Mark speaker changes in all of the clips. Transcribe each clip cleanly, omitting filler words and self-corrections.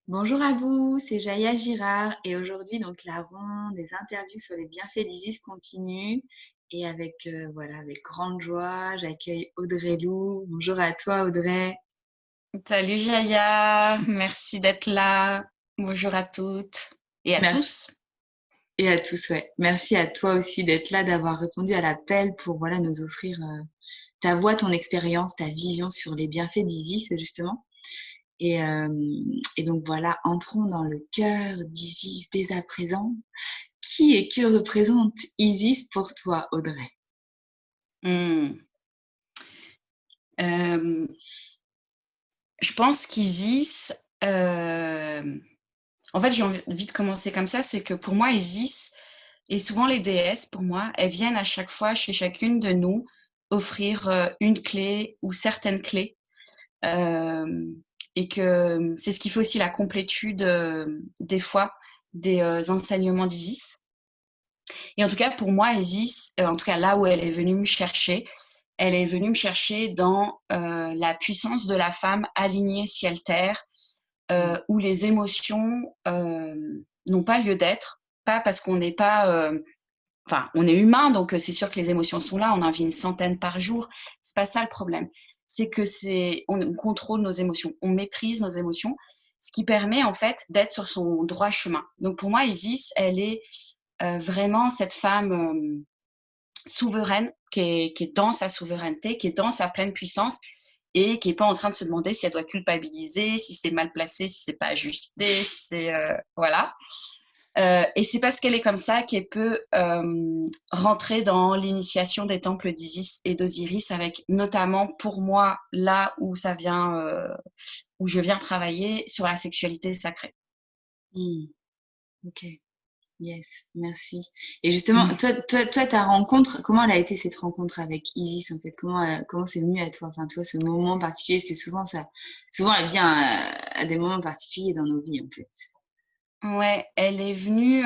Speaker 1: Bonjour à vous, c'est Jaya Girard et aujourd'hui donc la ronde des interviews sur les bienfaits d'Isis continue et avec voilà avec grande joie j'accueille Audrey Lou. Bonjour à toi Audrey.
Speaker 2: Salut Jaya, merci d'être là. Bonjour à toutes et à
Speaker 1: Merci
Speaker 2: tous.
Speaker 1: et à tous ouais. Merci à toi aussi d'être là, d'avoir répondu à l'appel pour voilà nous offrir ta voix, ton expérience, ta vision sur les bienfaits d'Isis justement. Et, euh, et donc voilà, entrons dans le cœur d'Isis dès à présent. Qui et que représente Isis pour toi, Audrey?
Speaker 2: Hmm. Euh, je pense qu'Isis, en fait j'ai envie de commencer comme ça, c'est que pour moi Isis, et souvent les déesses pour moi, elles viennent à chaque fois chez chacune de nous offrir une clé ou certaines clés. Euh, et que c'est ce qui fait aussi la complétude des fois des enseignements d'Isis. Et en tout cas, pour moi, Isis, en tout cas là où elle est venue me chercher, elle est venue me chercher dans la puissance de la femme alignée ciel-terre,
Speaker 1: Mm.
Speaker 2: où les émotions n'ont pas lieu d'être, pas parce qu'on n'est pas... Enfin, on est humain, donc c'est sûr que les émotions sont là, on en vit une centaine par jour. C'est pas ça le problème. C'est que on contrôle nos émotions, on maîtrise nos émotions, ce qui permet en fait d'être sur son droit chemin. Donc pour moi, Isis, elle est vraiment cette femme souveraine qui est dans sa souveraineté, qui est dans sa pleine puissance et qui est pas en train de se demander si elle doit culpabiliser, si c'est mal placé, si c'est pas ajusté, si c'est voilà. Et c'est parce qu'elle est comme ça qu'elle peut rentrer dans l'initiation des temples d'Isis et d'Osiris, avec notamment pour moi là où ça vient, où je viens travailler sur la sexualité sacrée.
Speaker 1: Mm. Ok, yes, merci. Et justement, toi, ta rencontre, comment elle a été cette rencontre avec Isis en fait? Comment c'est venu à toi? Enfin, toi, ce moment particulier, parce que souvent, elle vient à des moments particuliers dans nos vies en fait.
Speaker 2: Ouais, elle est venue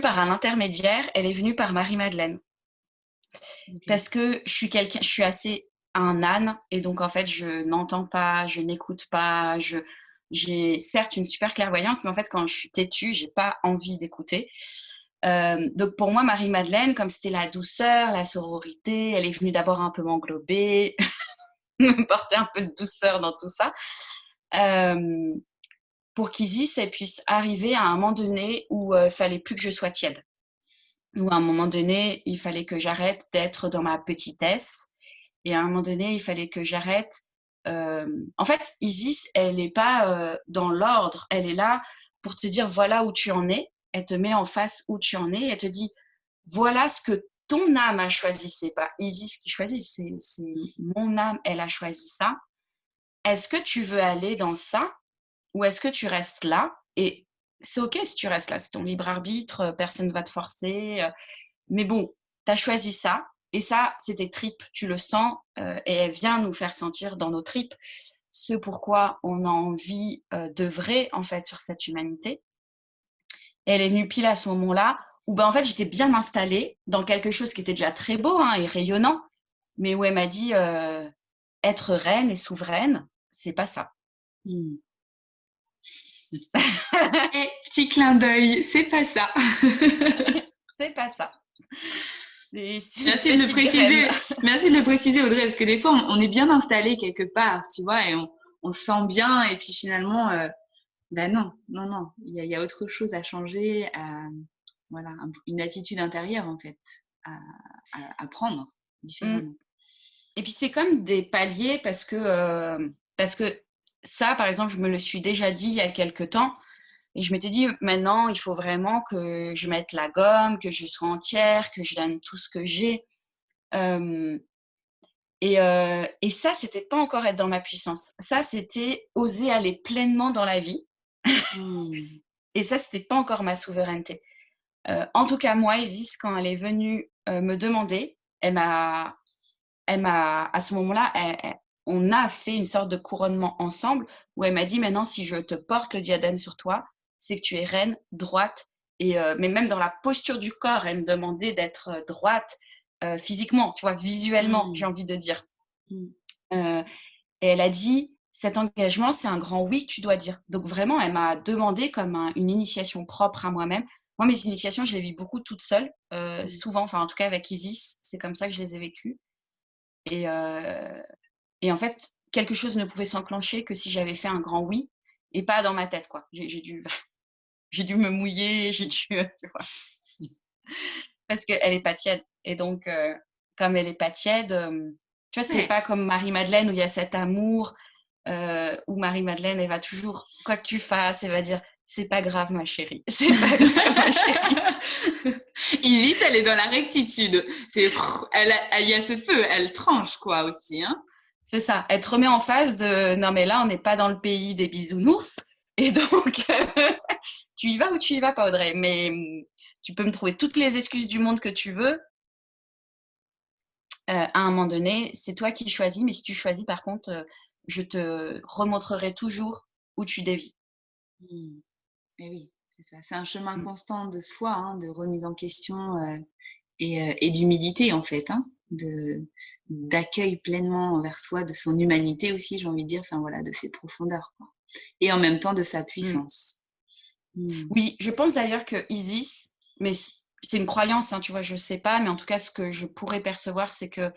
Speaker 2: par un intermédiaire, elle est venue par Marie-Madeleine.
Speaker 1: Ok.
Speaker 2: Parce que je suis assez un âne, et donc en fait, je n'entends pas, je n'écoute pas, j'ai certes une super clairvoyance, mais en fait, quand je suis têtue, j'ai pas envie d'écouter. Donc pour moi, Marie-Madeleine, comme c'était la douceur, la sororité, elle est venue d'abord un peu m'englober, me porter un peu de douceur dans tout ça, euh, pour qu'Isis elle puisse arriver à un moment donné où il fallait plus que je sois tiède, où à un moment donné, il fallait que j'arrête d'être dans ma petitesse. Et à un moment donné, il fallait que j'arrête. En fait, Isis, elle n'est pas dans l'ordre. Elle est là pour te dire voilà où tu en es. Elle te met en face où tu en es. Elle te dit voilà ce que ton âme a choisi. C'est pas Isis qui choisit, c'est mon âme. Elle a choisi ça. Est-ce que tu veux aller dans ça ou est-ce que tu restes là? Et c'est OK si tu restes là. C'est ton libre arbitre. Personne ne va te forcer. Mais bon, tu as choisi ça, et ça, c'est tes tripes, tu le sens, et elle vient nous faire sentir dans nos tripes ce pourquoi on a envie d'œuvrer, en fait, sur cette humanité. Et elle est venue pile à ce moment-là, où ben, en fait, j'étais bien installée dans quelque chose qui était déjà très beau hein, et rayonnant, mais où elle m'a dit être reine et souveraine, c'est pas ça.
Speaker 1: Mm. Et petit clin d'œil, c'est pas ça.
Speaker 2: C'est pas ça. C'est une
Speaker 1: Merci de le
Speaker 2: petite graine.
Speaker 1: préciser. Merci de le préciser, Audrey, parce que des fois, on est bien installé quelque part, tu vois, et on se sent bien, et puis finalement, ben non, non, non, il y a autre chose à changer, voilà, une attitude intérieure, en fait, à, à prendre
Speaker 2: Mm.
Speaker 1: différemment.
Speaker 2: Et puis c'est comme des paliers parce que ça, par exemple, je me le suis déjà dit il y a quelque temps et je m'étais dit maintenant, il faut vraiment que je mette la gomme, que je sois entière, que je donne tout ce que j'ai. Euh, et ça, c'était pas encore être dans ma puissance. Ça, c'était oser aller pleinement dans la vie.
Speaker 1: Hmm.
Speaker 2: Et ça, c'était pas encore ma souveraineté. En tout cas, moi, Isis, quand elle est venue me demander, à ce moment-là, on a fait une sorte de couronnement ensemble où elle m'a dit maintenant, si je te porte le diadème sur toi, c'est que tu es reine, droite, mais même dans la posture du corps, elle me demandait d'être droite physiquement, tu vois, visuellement, j'ai
Speaker 1: Hmm.
Speaker 2: envie de dire.
Speaker 1: Hmm.
Speaker 2: Euh, et elle a dit, cet engagement, c'est un grand oui que tu dois dire. Donc vraiment, elle m'a demandé comme une initiation propre à moi-même. Moi, mes initiations, je les vis beaucoup toute seule,
Speaker 1: Mmh.
Speaker 2: souvent, enfin en tout cas avec Isis, c'est comme ça que je les ai vécues. Et, euh, et en fait, quelque chose ne pouvait s'enclencher que si j'avais fait un grand oui et pas dans ma tête, quoi. J'ai dû, j'ai dû me mouiller, j'ai dû, tu vois, parce qu'elle est pas tiède. Et donc, comme elle est pas tiède, tu vois, c'est
Speaker 1: Ouais.
Speaker 2: pas comme Marie-Madeleine où il y a cet amour, où Marie-Madeleine, elle va toujours, quoi que tu fasses, elle va dire, c'est pas grave, ma chérie, c'est pas grave, ma chérie.
Speaker 1: Isis, elle est dans la rectitude. Il y a ce feu, elle tranche quoi aussi, hein.
Speaker 2: C'est ça. Elle te remet en face de, non, mais là, on n'est pas dans le pays des bisounours. Et donc, tu y vas ou tu y vas pas, Audrey. Mais tu peux me trouver toutes les excuses du monde que tu veux. À un moment donné, c'est toi qui choisis. Mais si tu choisis, par contre, je te remontrerai toujours où tu dévies.
Speaker 1: Mmh. Et oui, c'est ça. C'est un chemin
Speaker 2: Mm.
Speaker 1: constant de soi, hein, de remise en question, et d'humilité en fait, hein, d'accueil pleinement envers soi, de son humanité aussi, j'ai envie de dire, enfin voilà, de ses profondeurs, quoi. Et en même temps de sa
Speaker 2: Mm.
Speaker 1: puissance. Mmh.
Speaker 2: Oui, je pense d'ailleurs que Isis, mais c'est une croyance, hein, tu vois, je sais pas, mais en tout cas, ce que je pourrais percevoir, c'est que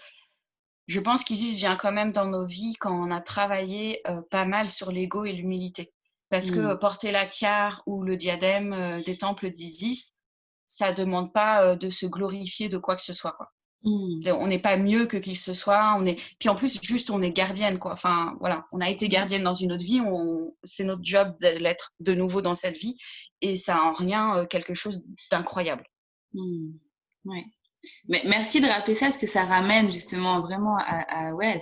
Speaker 2: je pense qu'Isis vient quand même dans nos vies quand on a travaillé pas mal sur l'ego et l'humilité. Parce que
Speaker 1: Mmh.
Speaker 2: porter la tiare ou le diadème des temples d'Isis, ça demande pas de se glorifier de quoi que ce soit, quoi.
Speaker 1: Mmh.
Speaker 2: On n'est pas mieux que qui que ce soit. Puis en plus, juste, on est gardienne, quoi. Enfin, voilà, on a été
Speaker 1: Mmh.
Speaker 2: gardienne dans une autre vie. C'est notre job de l'être de nouveau dans cette vie. Et ça en rien quelque chose d'incroyable.
Speaker 1: Mmh. Ouais. Mais merci de rappeler ça parce que ça ramène justement vraiment ouais,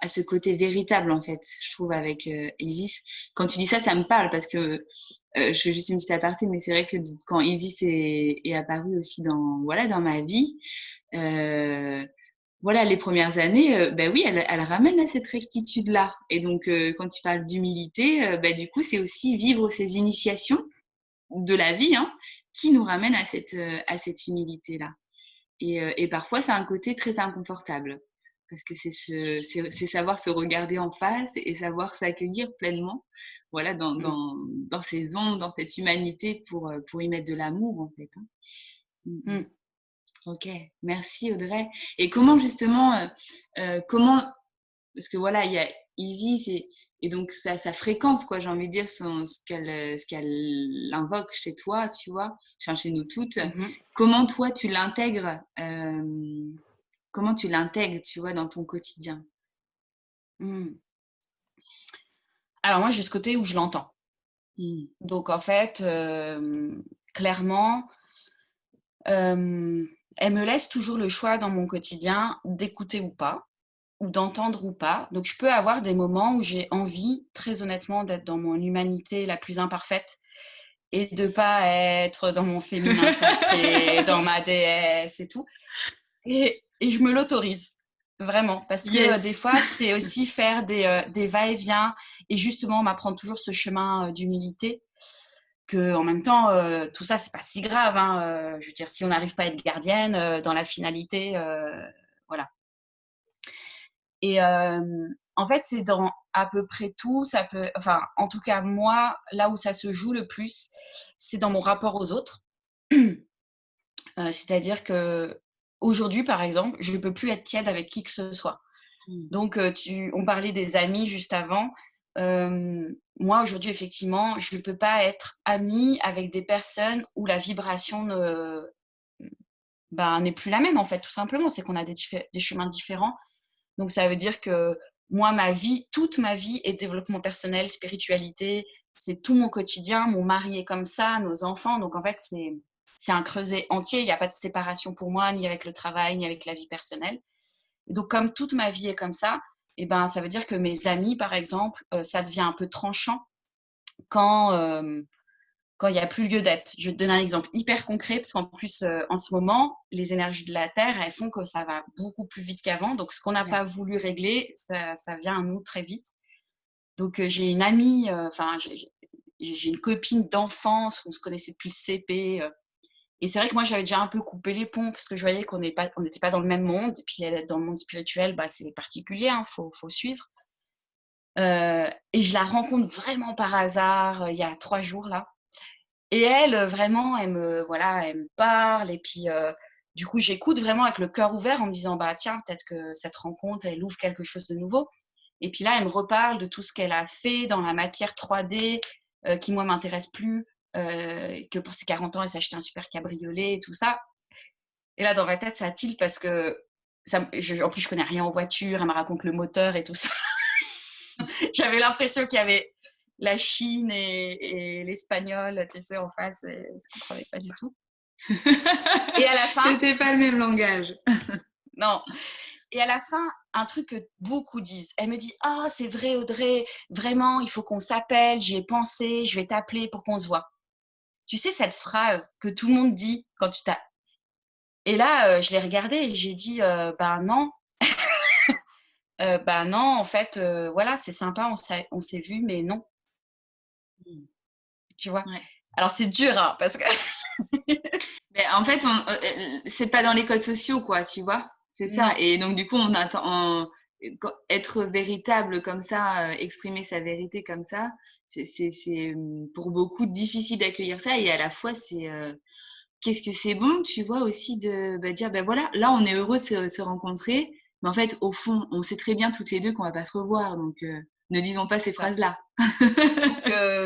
Speaker 1: à ce côté véritable en fait, je trouve avec, Isis. Quand tu dis ça, ça me parle parce que, je fais juste une petite aparté, mais c'est vrai que quand Isis est apparue aussi dans ma vie, heu, voilà, les premières années, bah oui, elle ramène à cette rectitude-là et donc quand tu parles d'humilité, bah, du coup, c'est aussi vivre ces initiations de la vie, hein, qui nous ramènent à cette humilité-là. Et parfois, c'est un côté très inconfortable parce que c'est savoir se regarder en face et savoir s'accueillir pleinement, voilà,
Speaker 2: Mm.
Speaker 1: dans ces ombres, dans cette humanité pour y mettre de l'amour, en fait, hein. Mmh mh.
Speaker 2: Mm.
Speaker 1: OK, merci Audrey. Et comment justement, comment parce que voilà, il y a Isis et donc sa fréquence quoi, j'ai envie de dire ce qu'elle invoque chez toi, tu vois? Enfin chez nous toutes.
Speaker 2: Mhm.
Speaker 1: Comment toi tu l'intègres, comment tu l'intègres, tu vois, dans ton quotidien?
Speaker 2: Mm. Alors moi, j'ai ce côté où je l'entends.
Speaker 1: Mmh.
Speaker 2: Donc en fait, clairement, elle me laisse toujours le choix dans mon quotidien d'écouter ou pas, ou d'entendre ou pas. Donc je peux avoir des moments où j'ai envie, très honnêtement, d'être dans mon humanité la plus imparfaite et de pas être dans mon féminin sacré, dans ma déesse et tout. Et je me l'autorise, vraiment. Parce que des
Speaker 1: Yes.
Speaker 2: fois, c'est aussi faire des va-et-vient et justement m'apprendre toujours ce chemin d'humilité. Que en même temps, tout ça, c'est pas si grave, hein. Je veux dire, si on n'arrive pas à être gardienne, dans la finalité, voilà. Et en fait, c'est dans à peu près tout. Ça peut, enfin, en tout cas, moi, là où ça se joue le plus, c'est dans mon rapport aux autres. C'est-à-dire que aujourd'hui, par exemple, je ne peux plus être tiède avec qui que ce soit.
Speaker 1: Mmh.
Speaker 2: Donc, on parlait des amis juste avant. Moi, aujourd'hui, effectivement, je ne peux pas être amie avec des personnes où la vibration n'est plus la même, en fait, tout simplement. C'est qu'on a des chemins différents. Donc, ça veut dire que moi, ma vie, toute ma vie est développement personnel, spiritualité. C'est tout mon quotidien. Mon mari est comme ça, nos enfants. Donc, en fait, c'est un creuset entier. Il n'y a pas de séparation pour moi, ni avec le travail, ni avec la vie personnelle. Donc, comme toute ma vie est comme ça, eh ben, ça veut dire que mes amis, par exemple, ça devient un peu tranchant quand quand il n'y a plus lieu d'être. Je vais te donner un exemple hyper concret, parce qu'en plus, en ce moment, les énergies de la Terre, elles font que ça va beaucoup plus vite qu'avant. Donc, ce qu'on n'a
Speaker 1: Ouais.
Speaker 2: pas voulu régler, ça vient à nous très vite. Donc, j'ai une amie, enfin, j'ai une copine d'enfance, on se connaissait depuis le CP. Et c'est vrai que moi, j'avais déjà un peu coupé les ponts parce que je voyais on n'était pas dans le même monde. Et puis, dans le monde spirituel, bah, c'est particulier, hein, faut suivre. Et je la rencontre vraiment par hasard, il y a 3 jours là. Et elle, vraiment, elle me parle et puis, du coup, j'écoute vraiment avec le cœur ouvert en me disant: «Bah, tiens, peut-être que cette rencontre, elle ouvre quelque chose de nouveau». Et puis là, elle me reparle de tout ce qu'elle a fait dans la matière 3D, qui moi m'intéresse plus, que pour ses 40 ans, elle s'est acheté un super cabriolet et tout ça. Et là, dans ma tête, ça tilt parce que en plus, je connais rien aux voitures, elle me raconte le moteur et tout ça. J'avais l'impression qu'il y avait la Chine et l'espagnol, tu sais, en face, et je ne comprenais pas du tout. Et à la fin,
Speaker 1: C'était pas le même langage.
Speaker 2: non. Et à la fin, un truc que beaucoup disent. Elle me dit: «Ah, c'est vrai, Audrey, vraiment, il faut qu'on s'appelle. J'y ai pensé, je vais t'appeler pour qu'on se voit». Tu sais, cette phrase que tout le monde dit quand tu t'as. Et là, je l'ai regardée et j'ai dit: «Ben non, bah non, en fait, voilà, c'est sympa, on s'est vus, mais non».
Speaker 1: Mmh.
Speaker 2: Tu vois?
Speaker 1: Ouais.
Speaker 2: Alors c'est dur, hein, parce que
Speaker 1: Mais en fait, c'est pas dans les codes sociaux, quoi, tu vois? C'est ça.
Speaker 2: non.
Speaker 1: Et donc, du coup, on attend, être véritable comme ça, exprimer sa vérité comme ça, pour beaucoup difficile d'accueillir ça. Et à la fois, qu'est-ce que c'est bon, tu vois, aussi de bah, dire, ben voilà, là, on est heureux de se rencontrer, mais en fait, au fond, on sait très bien toutes les deux qu'on va pas se revoir, donc ne disons pas ces
Speaker 2: C'est ça.
Speaker 1: phrases-là.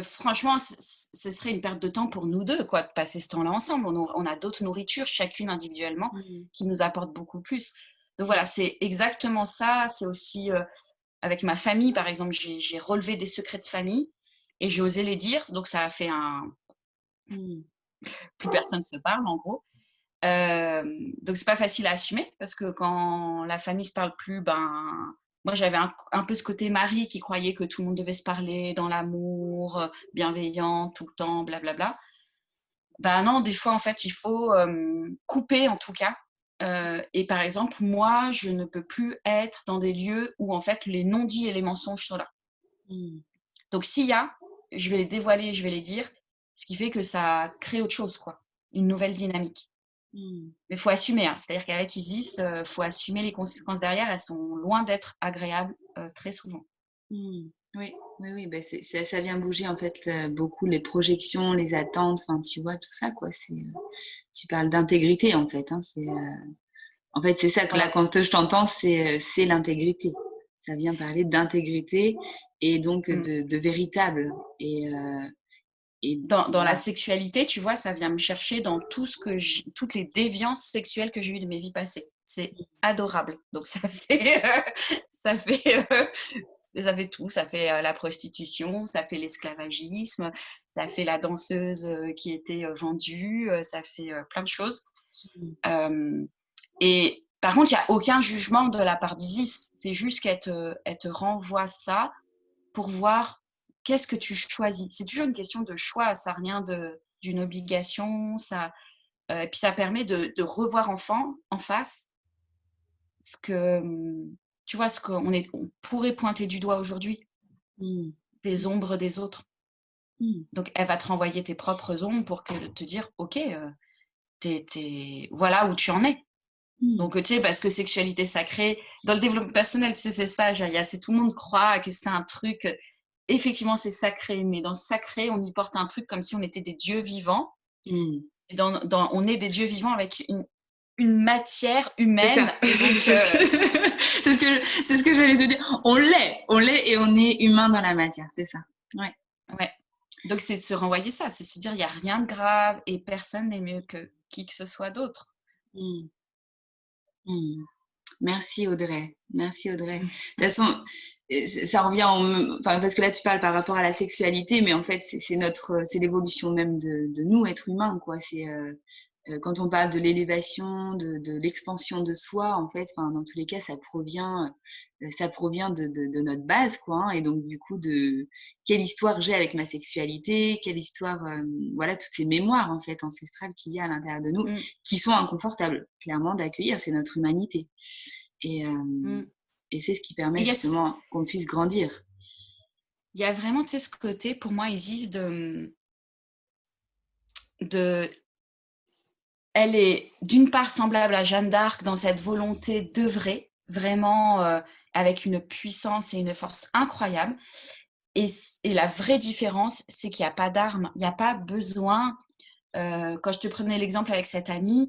Speaker 2: Franchement, ce serait une perte de temps pour nous 2 quoi, de passer ce temps-là ensemble. On a d'autres nourritures, chacune individuellement,
Speaker 1: Mmh.
Speaker 2: qui nous apportent beaucoup plus. Donc voilà, c'est exactement ça. C'est aussi, avec ma famille, par exemple, j'ai relevé des secrets de famille et j'ai osé les dire, donc ça a fait un
Speaker 1: Mmh.
Speaker 2: plus personne se parle, en gros. Donc c'est pas facile à assumer parce que quand la famille se parle plus, ben, moi j'avais un peu ce côté Marie qui croyait que tout le monde devait se parler dans l'amour, bienveillant, tout le temps, blablabla. Ben non, des fois en fait il faut, couper en tout cas. Et par exemple, moi je ne peux plus être dans des lieux où en fait les non-dits et les mensonges sont là.
Speaker 1: Mmh.
Speaker 2: Donc s'il y a, je vais les dévoiler, je vais les dire, ce qui fait que ça crée autre chose quoi, une nouvelle dynamique.
Speaker 1: Mmh.
Speaker 2: Mais il faut assumer, hein. C'est-à-dire qu'avec Isis, faut assumer les conséquences derrière. Elles sont loin d'être agréables, très souvent.
Speaker 1: Mmh. Oui, oui, oui, bah, ça vient bouger en fait, beaucoup les projections, les attentes, enfin, tu vois, tout ça, quoi. Tu parles d'intégrité en fait, hein, en fait, c'est ça que là,
Speaker 2: Voilà.
Speaker 1: quand je t'entends, c'est l'intégrité. Ça vient parler d'intégrité et donc
Speaker 2: Mmh.
Speaker 1: de véritable. Et
Speaker 2: Dans la
Speaker 1: voilà.
Speaker 2: sexualité, tu vois, ça vient me chercher dans toutes les déviances sexuelles que j'ai eues de mes vies passées. C'est adorable. Donc ça fait, ça fait, ça fait tout. Ça fait, la prostitution, ça fait l'esclavagisme, ça fait la danseuse, qui était, vendue, ça fait, plein de choses.
Speaker 1: Mmh.
Speaker 2: Hem Et par contre, il y a aucun jugement de la part d'Isis. C'est juste qu'elle te renvoie ça pour voir qu'est-ce que tu choisis. C'est toujours une question de choix, ça a rien d'une obligation, ça, et puis ça permet de revoir en face ce que, tu vois, on pourrait pointer du doigt aujourd'hui,
Speaker 1: Mmh.
Speaker 2: des ombres des autres.
Speaker 1: Mmh.
Speaker 2: Donc elle va te renvoyer tes propres ombres pour te dire: «OK, tu voilà où tu en es».
Speaker 1: Mmh.
Speaker 2: Donc, tu sais, parce que sexualité sacrée, dans le développement personnel, tu sais, c'est ça, tout le monde croit que c'est un truc, effectivement, c'est sacré, mais dans sacré, on y porte un truc comme si on était des dieux vivants.
Speaker 1: Mmh.
Speaker 2: Et on est des dieux vivants avec une matière
Speaker 1: C'est ça.
Speaker 2: humaine. Et donc,
Speaker 1: C'est ce que j'allais te dire. On l'est et on est humain dans la matière, c'est ça. Ouais.
Speaker 2: ouais. Donc, c'est se renvoyer ça, c'est se dire, il n'y a rien de grave et personne n'est mieux que qui que ce soit d'autre.
Speaker 1: Mmh. Mmh. Merci Audrey, merci Audrey. De toute façon, ça revient enfin, parce que là tu parles par rapport à la sexualité, mais en fait c'est l'évolution même de nous, êtres humains, quoi. Quand on parle de l'élévation, de l'expansion de soi, en fait, enfin, dans tous les cas, ça provient de notre base, quoi, hein. Et donc du coup, de quelle histoire j'ai avec ma sexualité, quelle histoire, voilà, toutes ces mémoires en fait ancestrales qu'il y a à l'intérieur de nous,
Speaker 2: Mmh,
Speaker 1: qui sont inconfortables, clairement, d'accueillir. C'est notre humanité. Et,
Speaker 2: mmh.
Speaker 1: c'est ce qui
Speaker 2: Et
Speaker 1: permet justement qu'on puisse grandir.
Speaker 2: il y a vraiment, tu sais, ce côté, pour moi, Isis, de elle est d'une part semblable à Jeanne d'Arc dans cette volonté d'œuvrer, vraiment, avec une puissance et une force incroyables. Et la vraie différence, c'est qu'il y a pas d'armes. Il y a pas besoin, quand je te prenais l'exemple avec cette amie,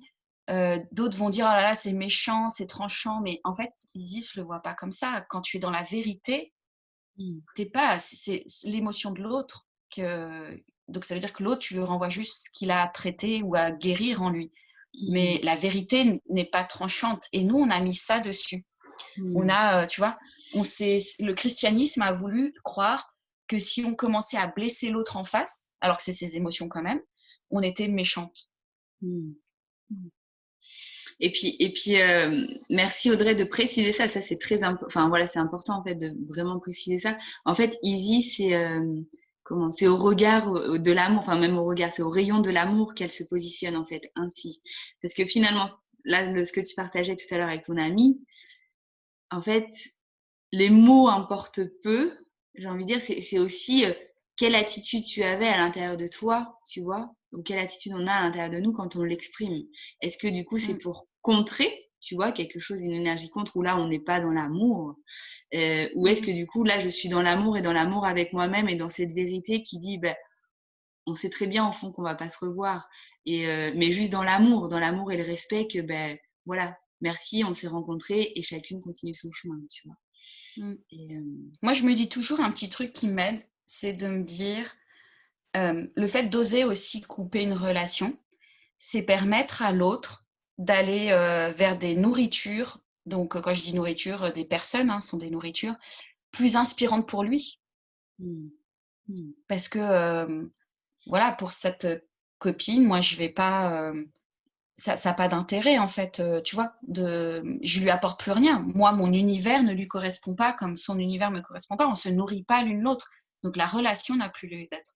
Speaker 2: d'autres vont dire: «Oh là là, c'est méchant, c'est tranchant», mais en fait, Isis le voit pas comme ça. Quand tu es dans la vérité,
Speaker 1: Mmh.
Speaker 2: tu pas c'est l'émotion de l'autre que donc ça veut dire que l'autre, tu lui renvoies juste ce qu'il a à traiter ou à guérir en lui.
Speaker 1: Mmh.
Speaker 2: Mais la vérité n'est pas tranchante et nous, on a mis ça dessus. On
Speaker 1: Mmh.
Speaker 2: a, tu vois, le christianisme a voulu croire que si on commençait à blesser l'autre en face, alors que c'est ses émotions quand même, on était méchante.
Speaker 1: Mmh. Mmh. Et puis, merci Audrey de préciser ça. Ça, c'est très enfin voilà, c'est important en fait de vraiment préciser ça. En fait, Isis, c'est comment? C'est au regard de l'amour, enfin même au regard, c'est au rayon de l'amour qu'elle se positionne en fait ainsi. Parce que finalement, là, ce que tu partageais tout à l'heure avec ton amie, en fait, les mots importent peu. J'ai envie de dire, c'est aussi quelle attitude tu avais à l'intérieur de toi, tu vois, ou quelle attitude on a à l'intérieur de nous quand on l'exprime. Est-ce que du coup, c'est
Speaker 2: Mmh,
Speaker 1: pour contrer, tu vois, quelque chose, une énergie contre, ou là, on n'est pas dans l'amour, ou est-ce
Speaker 2: mmh,
Speaker 1: que du coup, là, je suis dans l'amour et dans l'amour avec moi-même et dans cette vérité qui dit, ben, on sait très bien au fond qu'on va pas se revoir, mais juste dans l'amour et le respect que, ben, voilà, merci, on s'est rencontrés et chacune continue son chemin, tu vois.
Speaker 2: mmh.
Speaker 1: Et
Speaker 2: Moi, je me dis toujours un petit truc qui m'aide, c'est de me dire, le fait d'oser aussi couper une relation, c'est permettre à l'autre d'aller, vers des nourritures, donc quand je dis nourriture, des personnes, hein, sont des nourritures, plus inspirantes pour lui.
Speaker 1: mmh, mmh,
Speaker 2: Parce que, voilà, pour cette, copine, moi, je vais pas, ça a pas d'intérêt, en fait, tu vois? Je lui apporte plus rien. Moi, mon univers ne lui correspond pas comme son univers me correspond pas. On se nourrit pas l'une l'autre. Donc la relation n'a plus lieu d'être.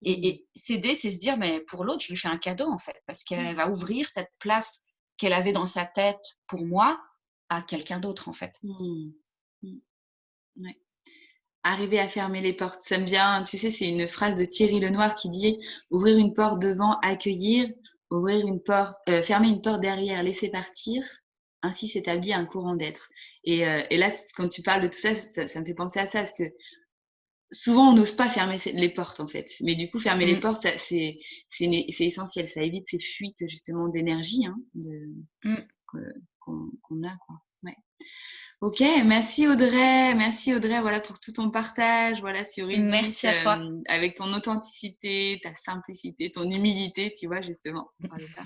Speaker 1: mmh,
Speaker 2: Et s'aider, c'est se dire: «Mais pour l'autre, je lui fais un cadeau, en fait, parce qu'elle
Speaker 1: mmh,
Speaker 2: va ouvrir cette place qu'elle avait dans sa tête pour moi à quelqu'un d'autre, en fait».
Speaker 1: mmh, mmh, ouais. Arriver à fermer les portes, ça me vient, tu sais, c'est une phrase de Thierry Lenoir qui dit: «Ouvrir une porte devant, accueillir, fermer une porte derrière, laisser partir, ainsi s'établit un courant d'être». Et là, quand tu parles de tout ça, ça me fait penser à ça, parce que souvent on n'ose pas fermer les portes en fait, mais du coup fermer les
Speaker 2: Mmh,
Speaker 1: portes, ça c'est essentiel, ça évite ces fuites justement d'énergie, hein,
Speaker 2: mmh.
Speaker 1: qu'on a quoi. Ouais. OK, merci Audrey, voilà pour tout ton partage, voilà sur Isis,
Speaker 2: Merci à toi.
Speaker 1: avec ton authenticité, ta simplicité, ton humilité, tu vois justement, on parle de ça,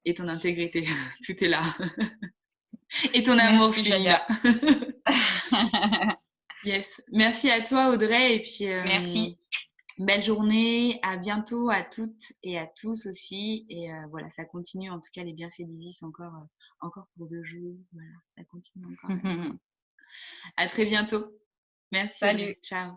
Speaker 1: et ton intégrité, tout est là, et ton amour
Speaker 2: Merci Jaya.
Speaker 1: féminin. Yes, merci à toi Audrey, et puis
Speaker 2: Merci.
Speaker 1: belle journée, à bientôt à toutes et à tous aussi, et voilà, ça continue en tout cas les bienfaits d'Isis encore, encore pour 2 jours, voilà, ça continue encore et encore. À très bientôt. Merci Audrey,
Speaker 2: Salut.
Speaker 1: ciao.